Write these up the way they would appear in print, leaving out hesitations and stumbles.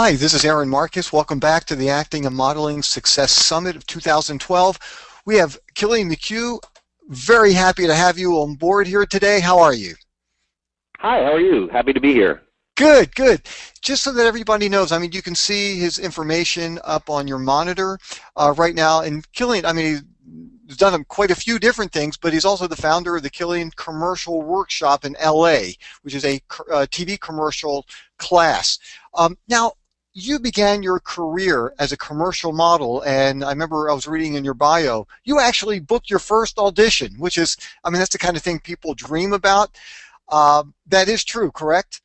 Hi, this is Aaron Marcus. Welcome back to the Acting and Modeling Success Summit of 2012. We have Killian McHugh. Very happy to have you on board here today. How are you? Hi, how are you? Happy to be here. Good, good. Just so that everybody knows, you can see his information up on your monitor right now. And Killian, he's done quite a few different things, but he's also the founder of the Killian Commercial Workshop in LA, which is a TV commercial class. Now, you began your career as a commercial model, and I remember I was reading in your bio, you actually booked your first audition, which is, that's the kind of thing people dream about. That is true, correct?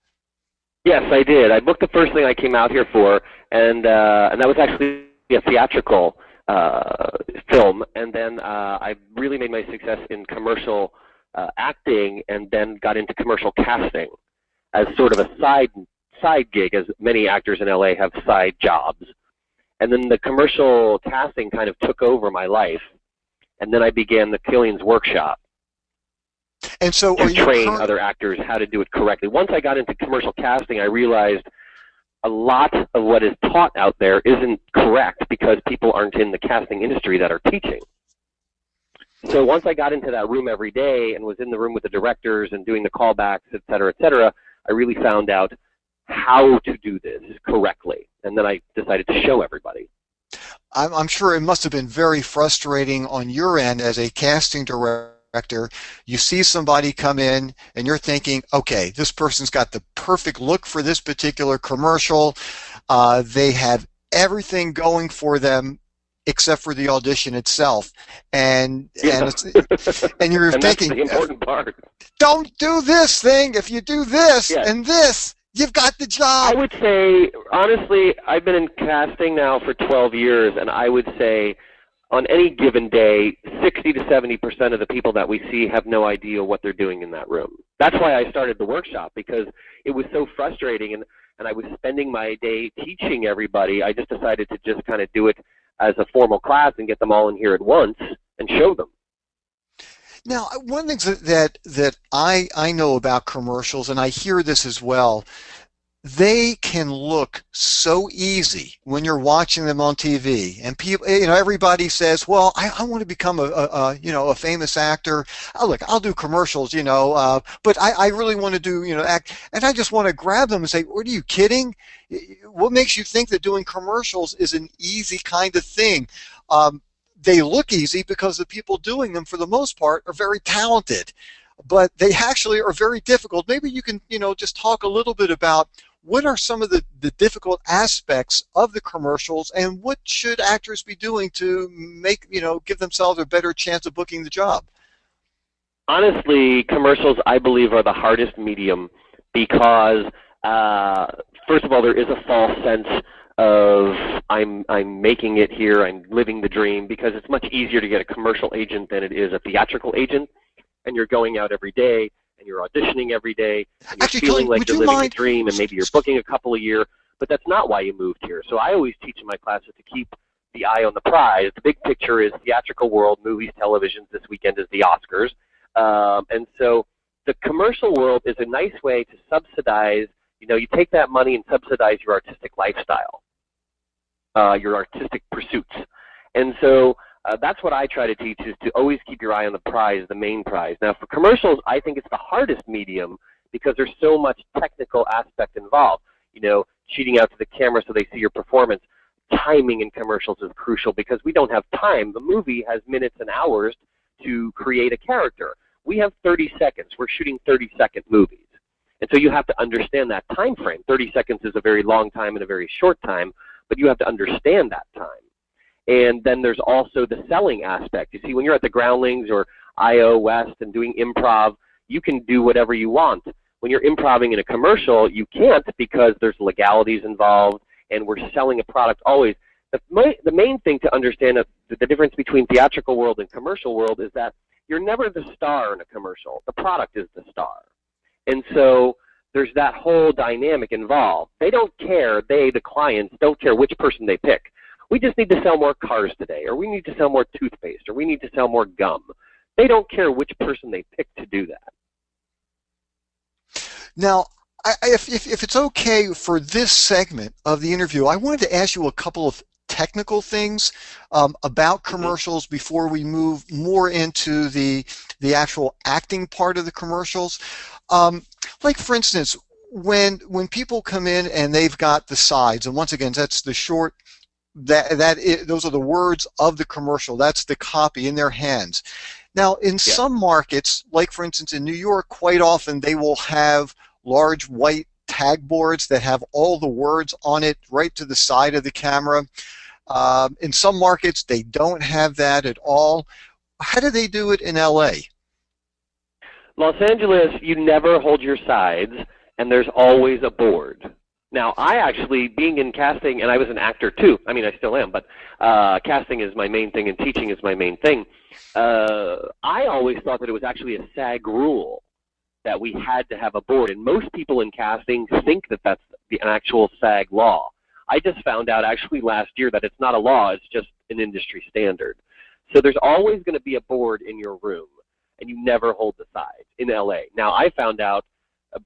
Yes, I did. I booked the first thing I came out here for, and that was actually a theatrical film. And then I really made my success in commercial acting, and then got into commercial casting as sort of a side gig, as many actors in LA have side jobs. And then the commercial casting kind of took over my life, and then I began the Killian's Workshop. And so to train other actors how to do it correctly. Once I got into commercial casting, I realized a lot of what is taught out there isn't correct because people aren't in the casting industry that are teaching. So once I got into that room every day and was in the room with the directors and doing the callbacks, et cetera, I really found out how to do this correctly. And then I decided to show everybody. I'm sure it must have been very frustrating on your end as a casting director. You see somebody come in and you're thinking, okay, this person's got the perfect look for this particular commercial. They have everything going for them except for the audition itself. And you're and thinking, that's the important part. Don't do this thing. If you do this and this, you've got the job. I would say, honestly, I've been in casting now for 12 years, and I would say on any given day, 60 to 70% of the people that we see have no idea what they're doing in that room. That's why I started the workshop, because it was so frustrating, and I was spending my day teaching everybody. I just decided to just kind of do it as a formal class and get them all in here at once and show them. Now, one of the things that I know about commercials, and I hear this as well, they can look so easy when you're watching them on TV, and people, everybody says, "Well, I want to become a famous actor. Oh, look, I'll do commercials, but I really want to do act." And I just want to grab them and say, "What are you kidding? What makes you think that doing commercials is an easy kind of thing?" They look easy because the people doing them, for the most part, are very talented, but they actually are very difficult. Maybe you can just talk a little bit about what are some of the difficult aspects of the commercials, and what should actors be doing to make, give themselves a better chance of booking the job? Honestly, commercials, I believe, are the hardest medium because, first of all, there is a false sense of I'm making it here, I'm living the dream, because it's much easier to get a commercial agent than it is a theatrical agent, and you're going out every day, and you're auditioning every day, and you're feeling like you're living a dream, and maybe you're booking a couple a year, but that's not why you moved here. So I always teach in my classes to keep the eye on the prize. The big picture is theatrical world, movies, television. This weekend is the Oscars. And so the commercial world is a nice way to subsidize, you take that money and subsidize your artistic lifestyle, your artistic pursuits. And so that's what I try to teach, is to always keep your eye on the prize, the main prize. Now, for commercials, I think it's the hardest medium because there's so much technical aspect involved. Cheating out to the camera so they see your performance. Timing in commercials is crucial because we don't have time. The movie has minutes and hours to create a character. We have 30 seconds. We're shooting 30-second movies. And so you have to understand that time frame. 30 seconds is a very long time and a very short time, but you have to understand that time. And then there's also the selling aspect. You see, when you're at the Groundlings or IO West and doing improv, you can do whatever you want. When you're improvising in a commercial, you can't, because there's legalities involved, and we're selling a product always. The main thing to understand, the difference between theatrical world and commercial world, is that you're never the star in a commercial. The product is the star. And so there's that whole dynamic involved. They don't care, the clients, don't care which person they pick. We just need to sell more cars today, or we need to sell more toothpaste, or we need to sell more gum. They don't care which person they pick to do that. Now, if it's okay for this segment of the interview, I wanted to ask you a couple of technical things about Hmm. commercials before we move more into the actual acting part of the commercials. Um, like for instance, when people come in and they've got the sides, and once again, that's the short those are the words of the commercial. That's the copy in their hands. Now, in Yeah. some markets, like for instance in New York, quite often they will have large white tag boards that have all the words on it right to the side of the camera. In some markets, they don't have that at all. How do they do it in LA? Los Angeles, you never hold your sides, and there's always a board. Now, I actually, being in casting, and I was an actor too. I mean, I still am, but casting is my main thing, and teaching is my main thing. I always thought that it was actually a SAG rule that we had to have a board, and most people in casting think that that's an actual SAG law. I just found out actually last year that it's not a law; it's just an industry standard. So there's always going to be a board in your room, and you never hold the sides in LA. Now I found out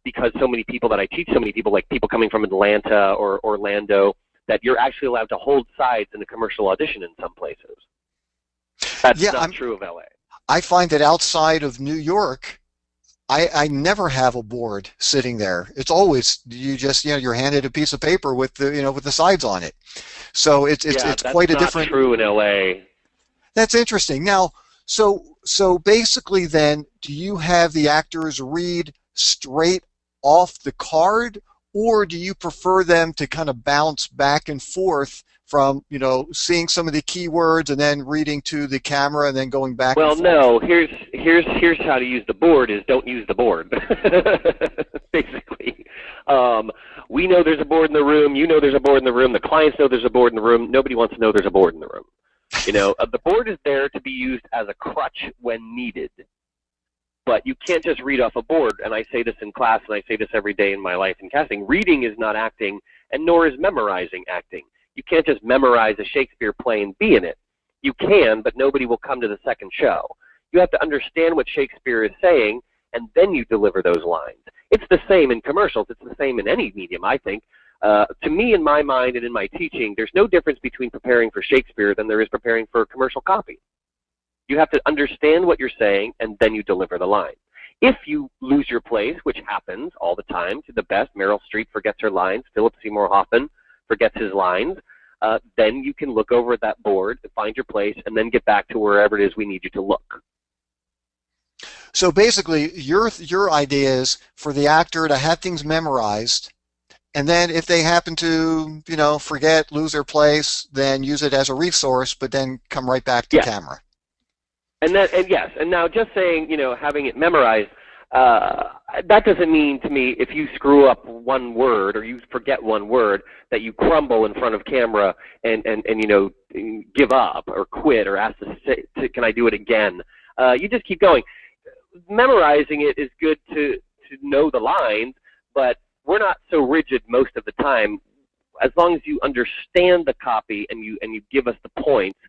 because so many people that I teach, so many people like people coming from Atlanta or Orlando, that you're actually allowed to hold sides in a commercial audition in some places. That's Yeah, not true of LA. I find that outside of New York, I never have a board sitting there. It's always you just you're handed a piece of paper with the with the sides on it. So Yeah, it's that's quite a not different. true in LA. That's interesting. Now, so basically, then, do you have the actors read straight off the card, or do you prefer them to kind of bounce back and forth from seeing some of the keywords and then reading to the camera and then going back and Well, forth? no. Here's how to use the board: is don't use the board. Basically, um, we know there's a board in the room. You know there's a board in the room. The clients know there's a board in the room. Nobody wants to know there's a board in the room. The board is there to be used as a crutch when needed. But you can't just read off a board. And I say this in class, and I say this every day in my life in casting. Reading is not acting, and nor is memorizing acting. You can't just memorize a Shakespeare play and be in it. You can, but nobody will come to the second show. You have to understand what Shakespeare is saying, and then you deliver those lines. It's the same in commercials. It's the same in any medium, I think. To me, in my mind and in my teaching, there's no difference between preparing for Shakespeare than there is preparing for commercial copy. You have to understand what you're saying, and then you deliver the line. If you lose your place, which happens all the time to the best, Meryl Streep forgets her lines, Philip Seymour Hoffman forgets his lines, then you can look over at that board, find your place, and then get back to wherever it is we need you to look. So basically, your idea is for the actor to have things memorized, and then if they happen to, forget, lose their place, then use it as a resource, but then come right back to Yes. camera. And yes, and now just saying, having it memorized, that doesn't mean to me if you screw up one word or you forget one word that you crumble in front of camera and give up or quit or ask can I do it again? You just keep going. Memorizing it is good to know the lines, but we're not so rigid most of the time. As long as you understand the copy and you give us the points,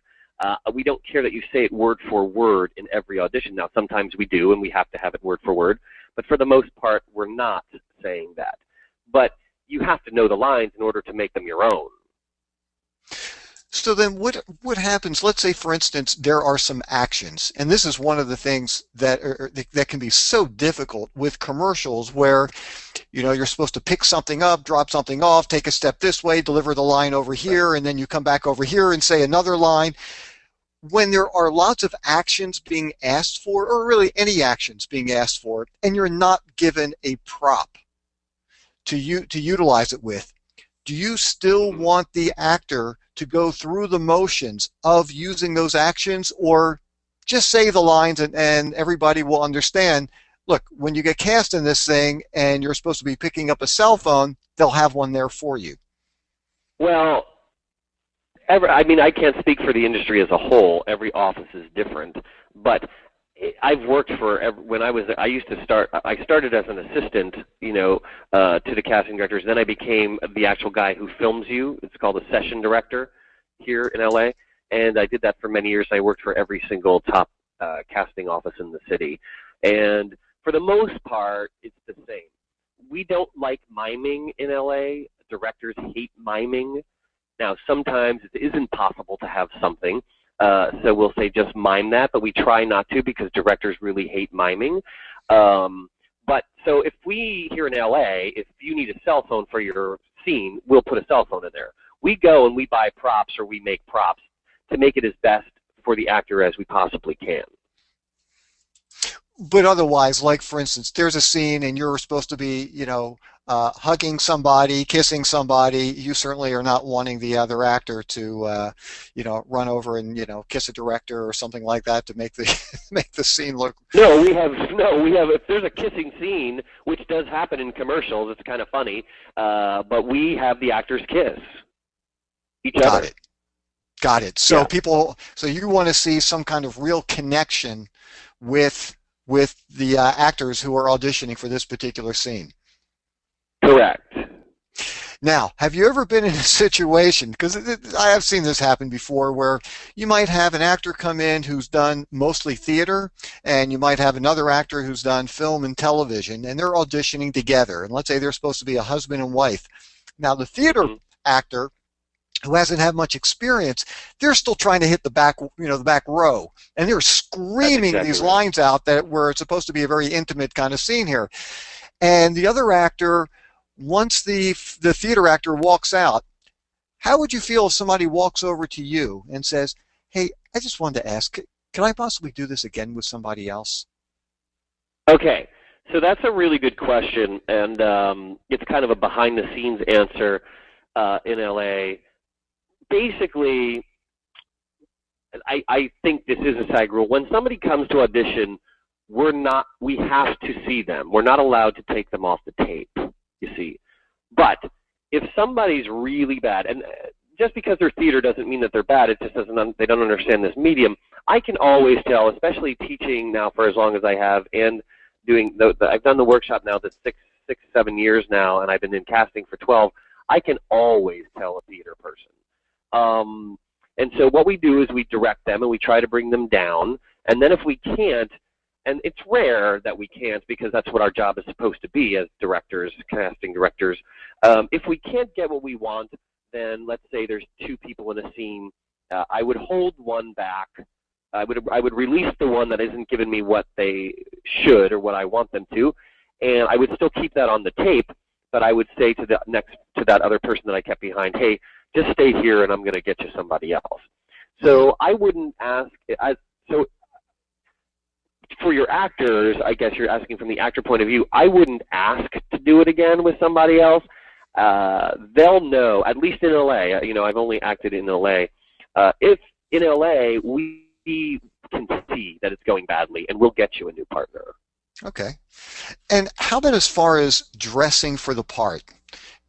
we don't care that you say it word for word in every audition. Now, sometimes we do, and we have to have it word for word, but for the most part, we're not saying that. But you have to know the lines in order to make them your own. So then what happens? Let's say, for instance, there are some actions, and this is one of the things that can be so difficult with commercials where, you're supposed to pick something up, drop something off, take a step this way, deliver the line over Right. here, and then you come back over here and say another line. When there are lots of actions being asked for, or really any actions being asked for, and you're not given a prop to utilize it with, do you still Mhm. want the actor to go through the motions of using those actions, or just say the lines and everybody will understand? Look, when you get cast in this thing and you're supposed to be picking up a cell phone, they'll have one there for you. Well, I mean, I can't speak for the industry as a whole. Every office is different, but I've worked for when I used to start. I started as an assistant, to the casting directors. Then I became the actual guy who films you. It's called a session director here in LA, and I did that for many years. I worked for every single top casting office in the city, and for the most part, it's the same. we don't like miming in LA. Directors hate miming. Now, sometimes it isn't possible to have something, so we'll say just mime that, but we try not to because directors really hate miming. But so if we here in LA, if you need a cell phone for your scene, we'll put a cell phone in there. We go and we buy props or we make props to make it as best for the actor as we possibly can. But otherwise, like for instance, there's a scene and you're supposed to be, hugging somebody, kissing somebody. You certainly are not wanting the other actor to, run over and kiss a director or something like that to make the make the scene look. No, we have. If there's a kissing scene, which does happen in commercials, it's kind of funny. But we have the actors kiss each other. Got it. So Yeah. so you want to see some kind of real connection with the actors who are auditioning for this particular scene. Correct. Now, have you ever been in a situation, because I have seen this happen before, where you might have an actor come in who's done mostly theater, and you might have another actor who's done film and television, and they're auditioning together, and let's say they're supposed to be a husband and wife. Now, the theater actor who hasn't had much experience, they're still trying to hit the back row, and they're screaming That's exactly these right. lines out where it's supposed to be a very intimate kind of scene here. And the other actor, once the theater actor walks out, how would you feel if somebody walks over to you and says, "Hey, I just wanted to ask, can I possibly do this again with somebody else?" Okay, so that's a really good question, and it's kind of a behind-the-scenes answer in LA. Basically, I think this is a SAG rule. When somebody comes to audition, we have to see them. We're not allowed to take them off the tape, you see. But if somebody's really bad, and just because they're theater doesn't mean that they're bad, it just doesn't, they don't understand this medium. I can always tell, especially teaching now for as long as I have, and doing I've done the workshop now that's 7 years now, and I've been in casting for 12. I can always tell a theater person. And so what we do is we direct them and we try to bring them down. And then if we can't, and it's rare that we can't because that's what our job is supposed to be as directors, casting directors. If we can't get what we want, then let's say there's 2 people in a scene, I would hold one back. I would release the one that isn't giving me what they should or what I want them to, and I would still keep that on the tape. But I would say to that other person that I kept behind, hey, just stay here and I'm going to get you somebody else. So I wouldn't ask. So for your actors, I guess you're asking from the actor point of view, I wouldn't ask to do it again with somebody else. They'll know, at least in LA, I've only acted in LA. If in LA, we can see that it's going badly and we'll get you a new partner. Okay. And how about as far as dressing for the part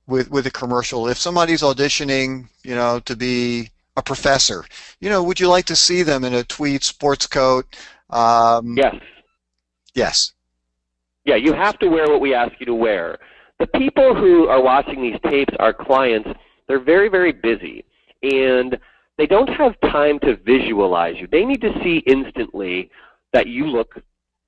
with a commercial? If somebody's auditioning, to be a professor, would you like to see them in a tweed sports coat? Yes. Yes. Yeah, you have to wear what we ask you to wear. The people who are watching these tapes, our clients, they're very, very busy, and they don't have time to visualize you. They need to see instantly that you look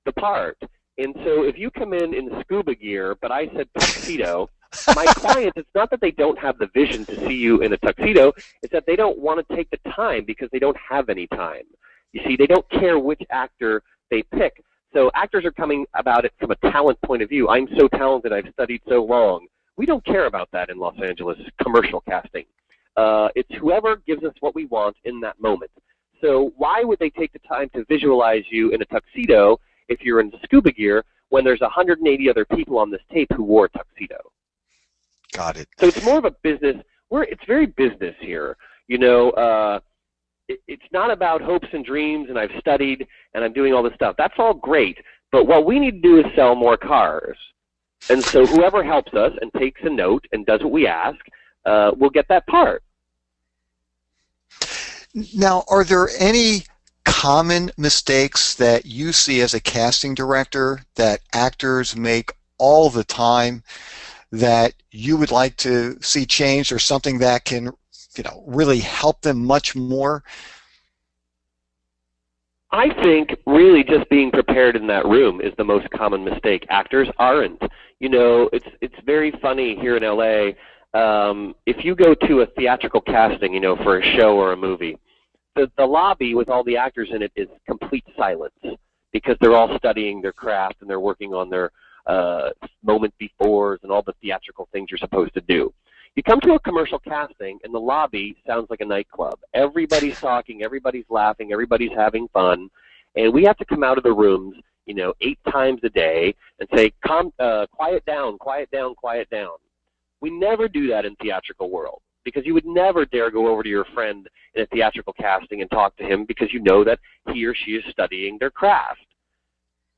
the part. And so if you come in scuba gear, but I said tuxedo, my clients, it's not that they don't have the vision to see you in a tuxedo, it's that they don't want to take the time because they don't have any time. You see, they don't care which actor they pick. So actors are coming about it from a talent point of view. I'm so talented, I've studied so long. We don't care about that in Los Angeles commercial casting. It's whoever gives us what we want in that moment. So why would they take the time to visualize you in a tuxedo if you're in scuba gear when there's 180 other people on this tape who wore a tuxedo? Got it. So it's more of a business. It's very business here. It's not about hopes and dreams and I've studied and I'm doing all this stuff. That's all great. But what we need to do is sell more cars. And so whoever helps us and takes a note and does what we ask will get that part. Now, are there any common mistakes that you see as a casting director that actors make all the time that you would like to see changed, or something that can really help them much more? I think really just being prepared in that room is the most common mistake. Actors aren't. You know, it's very funny here in LA. If you go to a theatrical casting, you know, for a show or a movie, the lobby with all the actors in it is complete silence because they're all studying their craft and they're working on their moment befores and all the theatrical things you're supposed to do. You come to a commercial casting, and the lobby sounds like a nightclub. Everybody's talking, everybody's laughing, everybody's having fun, and we have to come out of the rooms, you know, 8 times a day and say, quiet down, quiet down, quiet down. We never do that in theatrical world because you would never dare go over to your friend in a theatrical casting and talk to him because you know that he or she is studying their craft.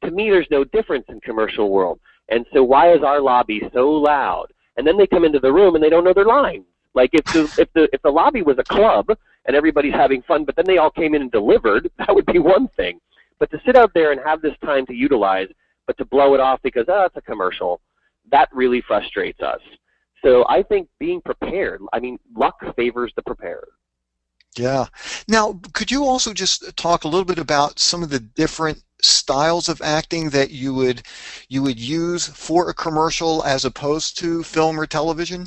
To me, there's no difference in commercial world. And so why is our lobby so loud? And then they come into the room and they don't know their lines. Like if the lobby was a club and everybody's having fun, but then they all came in and delivered, that would be one thing. But to sit out there and have this time to utilize, but to blow it off because, oh, it's a commercial, that really frustrates us. So I think being prepared, I mean, luck favors the prepared. Yeah. Now, could you also just talk a little bit about some of the different styles of acting that you would use for a commercial as opposed to film or television?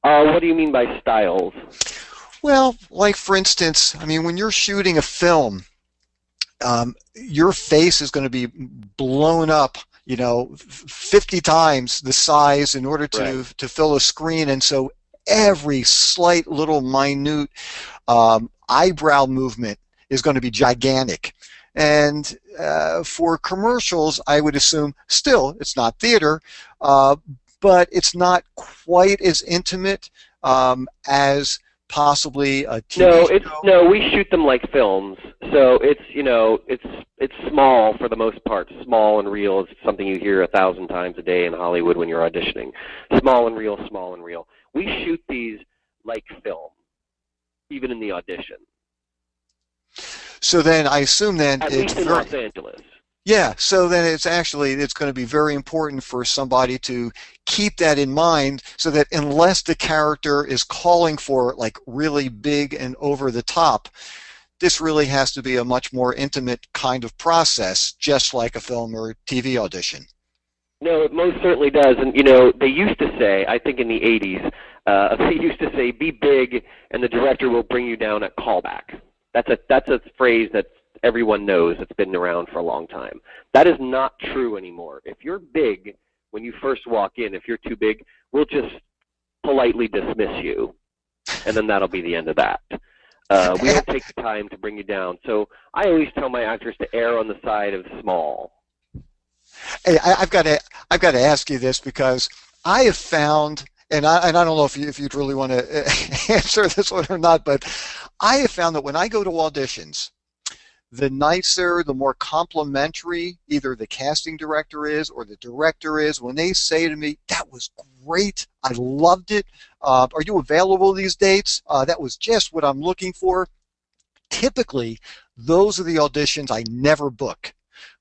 What do you mean by styles? Well, like for instance, I mean, when you're shooting a film, your face is going to be blown up, you know, 50 times the size in order Right. to fill a screen, and so every slight little minute eyebrow movement is going to be gigantic. And for commercials, I would assume still it's not theater, but it's not quite as intimate as possibly a No, TV show. no, we shoot them like films. So it's, you know, it's small for the most part. Small and real is something you hear 1,000 times a day in Hollywood when you're auditioning. Small and real, small and real. We shoot these like film, even in the audition. So then I assume then At it's least in very, Los Angeles. yeah, so then it's going to be very important for somebody to keep that in mind so that unless the character is calling for like really big and over the top, this really has to be a much more intimate kind of process, just like a film or TV audition. No, it most certainly does. And, you know, they used to say, I think in the 80s, they used to say, be big and the director will bring you down at callback. That's a phrase that everyone knows. It's been around for a long time. That is not true anymore. If you're big when you first walk in, if you're too big, we'll just politely dismiss you, and then that'll be the end of that. We don't take the time to bring you down. So I always tell my actors to err on the side of small. Hey, I've got to ask you this because I have found, and I don't know if you'd really want to answer this one or not, but I have found that when I go to auditions, the nicer, the more complimentary either the casting director is or the director is, when they say to me, that was great, I loved it, are you available these dates? That was just what I'm looking for. Typically, those are the auditions I never book.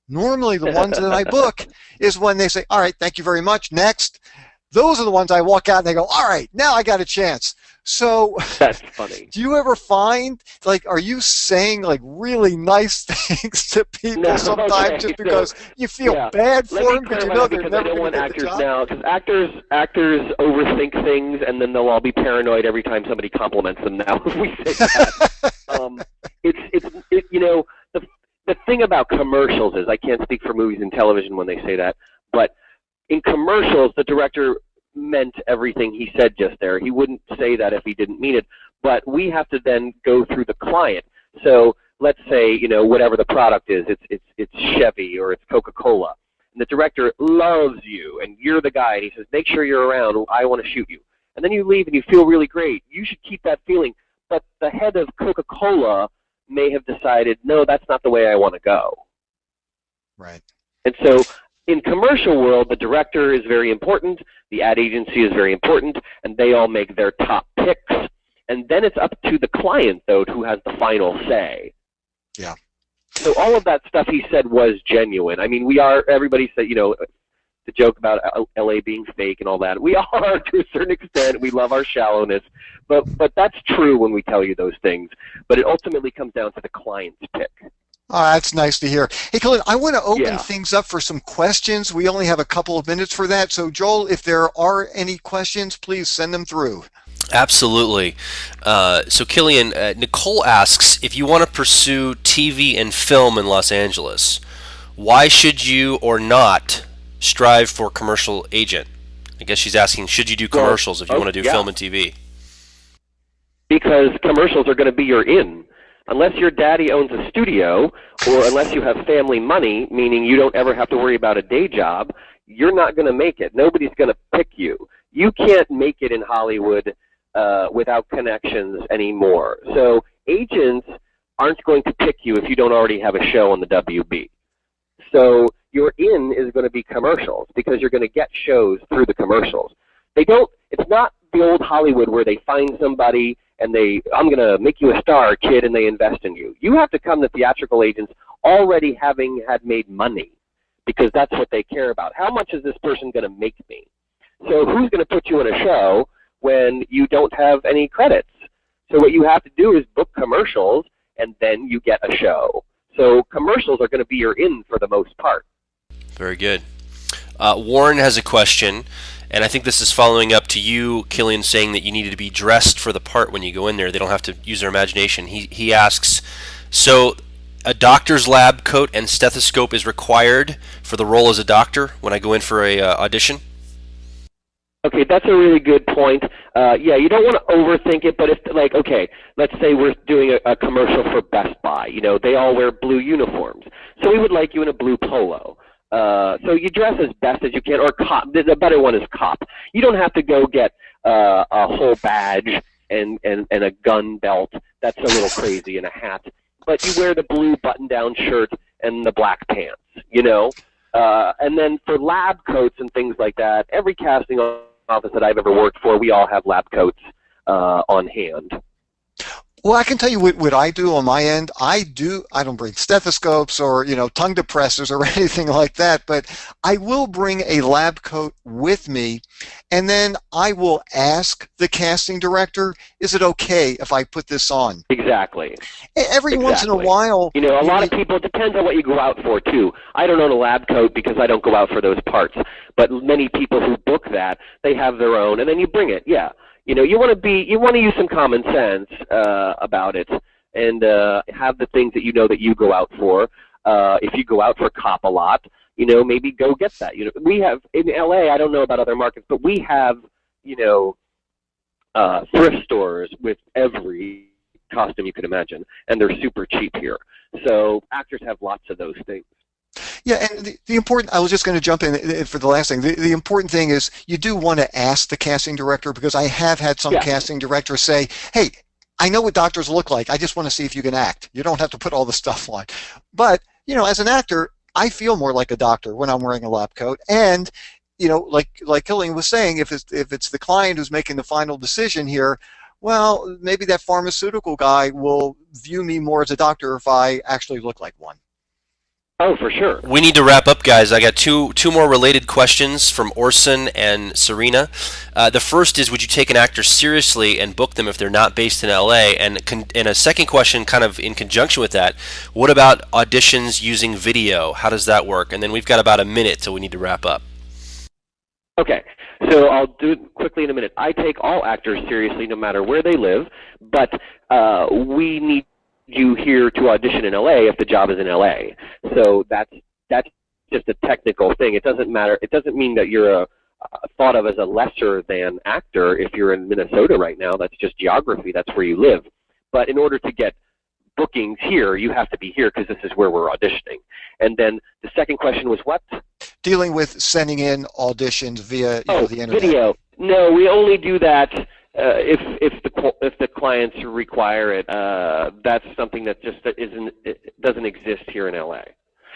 Normally, the ones that I book is when they say, all right, thank you very much, next. Those are the ones I walk out and they go, all right, now I got a chance. So That's funny. do you ever find, like, are you saying, like, really nice things to people No, sometimes okay, just because you feel yeah. bad for Let me them because you clarify know they're because I never don't going want to get the actors job? now, because actors overthink things and then they'll all be paranoid every time somebody compliments them now if we say that. You know, the thing about commercials is, I can't speak for movies and television when they say that, but in commercials, the director meant everything he said just there. He wouldn't say that if he didn't mean it, but we have to then go through the client. So let's say, you know, whatever the product is, it's Chevy or it's Coca-Cola, and the director loves you, and you're the guy, and he says, make sure you're around, I want to shoot you. And then you leave and you feel really great. You should keep that feeling, but the head of Coca-Cola may have decided, no, that's not the way I want to go. Right. And so in commercial world, the director is very important, the ad agency is very important, and they all make their top picks. And then it's up to the client, though, who has the final say. Yeah. So all of that stuff he said was genuine. I mean, everybody said, you know, to joke about LA being fake and all that. We are to a certain extent. We love our shallowness, but that's true when we tell you those things. But it ultimately comes down to the client's pick. Oh, that's nice to hear. Hey, Colin, I want to open Yeah. things up for some questions. We only have a couple of minutes for that. So, Joel, if there are any questions, please send them through. Absolutely. So, Killian, Nicole asks, if you want to pursue TV and film in Los Angeles, why should you or not strive for commercial agent? I guess she's asking, should you do commercials if you want to do film and TV? Because commercials are going to be your in. Unless your daddy owns a studio, or unless you have family money, meaning you don't ever have to worry about a day job, you're not going to make it. Nobody's going to pick you. You can't make it in Hollywood without connections anymore. So agents aren't going to pick you if you don't already have a show on the WB. So your in is going to be commercials because you're going to get shows through the commercials. It's not the old Hollywood where they find somebody and I'm going to make you a star, kid, and they invest in you. You have to come to theatrical agents already having had made money because that's what they care about. How much is this person going to make me? So who's going to put you in a show when you don't have any credits? So what you have to do is book commercials, and then you get a show. So commercials are going to be your in for the most part. Very good. Warren has a question, and I think this is following up to you, Killian, saying that you needed to be dressed for the part when you go in there. They don't have to use their imagination. He asks, so a doctor's lab coat and stethoscope is required for the role as a doctor when I go in for a audition? Okay, that's a really good point. Yeah, you don't want to overthink it, but if, like, okay, let's say we're doing a commercial for Best Buy. You know, they all wear blue uniforms. So we would like you in a blue polo. So you dress as best as you can, or cop. The better one is cop. You don't have to go get a whole badge and a gun belt. That's a little crazy, and a hat. But you wear the blue button-down shirt and the black pants, you know? And then for lab coats and things like that, every casting office that I've ever worked for, we all have lab coats on hand. Well, I can tell you what I do on my end. I don't bring stethoscopes or, tongue depressors or anything like that, but I will bring a lab coat with me, and then I will ask the casting director, is it okay if I put this on? Exactly. Every once in a while. A lot of people, it depends on what you go out for, too. I don't own a lab coat because I don't go out for those parts, but many people who book that, they have their own, and then you bring it, yeah. You want to use some common sense about it, and have the things that that you go out for. If you go out for cop a lot, maybe go get that. We have in LA. I don't know about other markets, but we have thrift stores with every costume you can imagine, and they're super cheap here. So actors have lots of those things. Yeah, and the important, I was just going to jump in for the last thing. The important thing is you do want to ask the casting director, because I have had some casting directors say, hey, I know what doctors look like. I just want to see if you can act. You don't have to put all the stuff on. But, as an actor, I feel more like a doctor when I'm wearing a lab coat. And, like Killian was saying, if it's the client who's making the final decision here, well, maybe that pharmaceutical guy will view me more as a doctor if I actually look like one. Oh, for sure. We need to wrap up, guys. I got two more related questions from Orson and Serena. The first is, would you take an actor seriously and book them if they're not based in LA? And a second question, kind of in conjunction with that, what about auditions using video? How does that work? And then we've got about a minute till we need to wrap up. Okay, so I'll do it quickly in a minute. I take all actors seriously no matter where they live, but we need you here to audition in LA if the job is in LA. So that's just a technical thing. It doesn't matter. It doesn't mean that you're thought of as a lesser than actor if you're in Minnesota right now. That's just geography. That's where you live. But in order to get bookings here, you have to be here because this is where we're auditioning. And then the second question was what? Dealing with sending in auditions via the internet. Video. No, we only do that if the clients require it. That's something that just doesn't exist here in LA.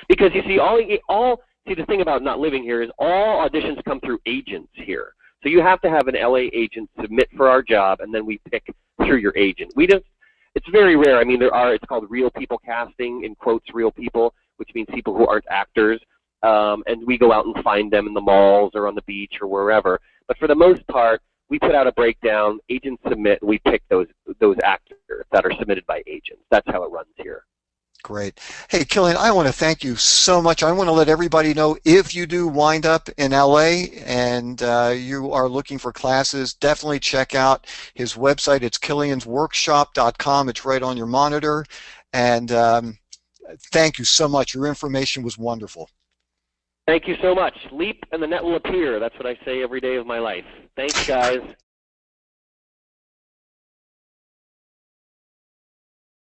Because you see, the thing about not living here is all auditions come through agents here. So you have to have an LA agent submit for our job, and then we pick through your agent. It's very rare. I mean, it's called real people casting, in quotes, real people, which means people who aren't actors. and we go out and find them in the malls or on the beach or wherever. But for the most part, we put out a breakdown, agents submit, and we pick those actors that are submitted by agents. That's how it runs here. Great. Hey, Killian, I want to thank you so much. I want to let everybody know, if you do wind up in LA and you are looking for classes, definitely check out his website. It's killiansworkshop.com. It's right on your monitor. And thank you so much. Your information was wonderful. Thank you so much. Leap and the net will appear. That's what I say every day of my life. Thanks, guys.